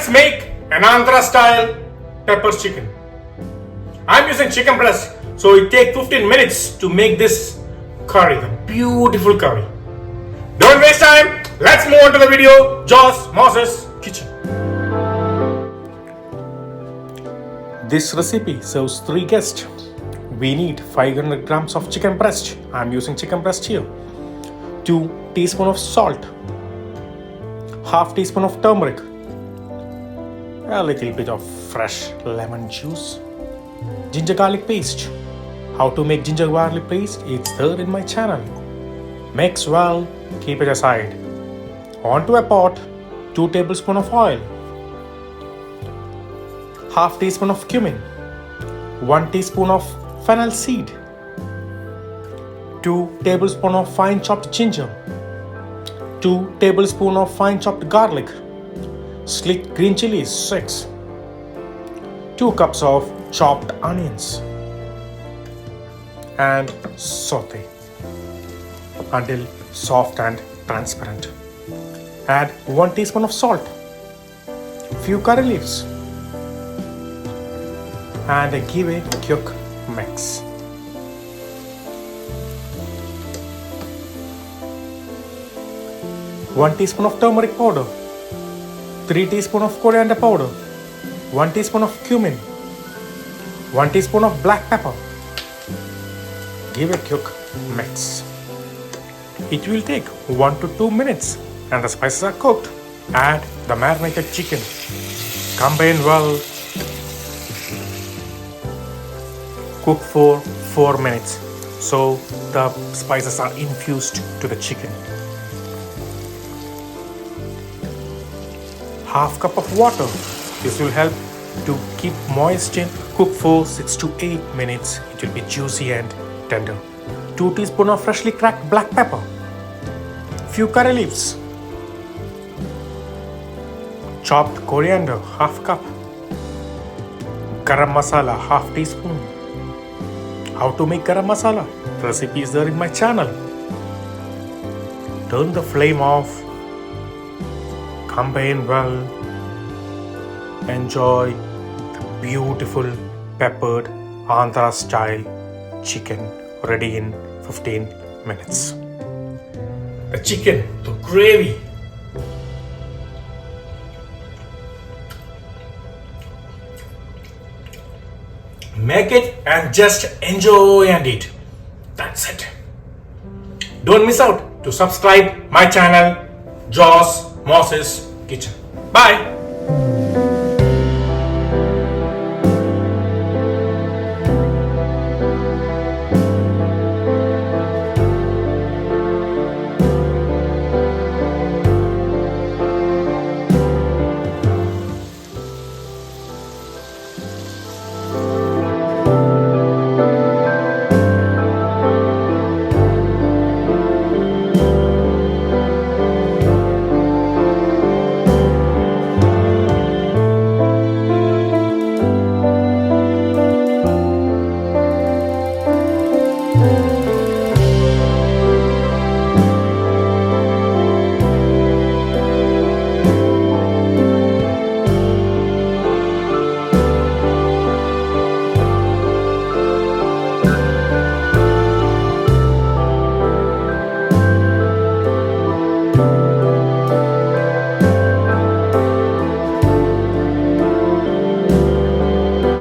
Let's make an Andhra style pepper chicken. I'm using chicken breast, so it takes 15 minutes to make this curry, the beautiful curry. Don't waste time. Let's move on to the video. Joss Moses Kitchen. This recipe serves 3 guests. We need 500 grams of chicken breast. I'm using chicken breast here. 2 teaspoons of salt. Half teaspoon of turmeric. A little bit of fresh lemon juice. Ginger garlic paste. How to make ginger garlic paste? It's there in my channel. Mix well. Keep it aside. Onto a pot. 2 tablespoons of oil. Half teaspoon of cumin. 1 teaspoon of fennel seed. 2 tablespoons of fine chopped ginger. 2 tablespoons of fine chopped garlic. Sliced green chilies 6. 2 cups of chopped onions. And saute until soft and transparent. Add 1 teaspoon of salt. Few curry leaves. And give a quick mix. One teaspoon of turmeric powder, 3 teaspoons of coriander powder, 1 teaspoon of cumin, 1 teaspoon of black pepper. Give a quick mix. It will take 1 to 2 minutes and the spices are cooked. Add the marinated chicken. Combine well. Cook for 4 minutes so the spices are infused to the chicken. Half cup of water. This will help to keep moist and cook for 6 to 8 minutes. It will be juicy and tender. 2 teaspoons of freshly cracked black pepper. Few curry leaves. Chopped coriander half cup. Karam masala half teaspoon. How to make garam masala? The recipe is there in my channel. Turn the flame off. Combine well. Enjoy the beautiful peppered Andhra style chicken ready in 15 minutes. The chicken, the gravy. Make it and just enjoy and eat. That's it. Don't miss out to subscribe my channel, Joss Moses Kitchen. Bye.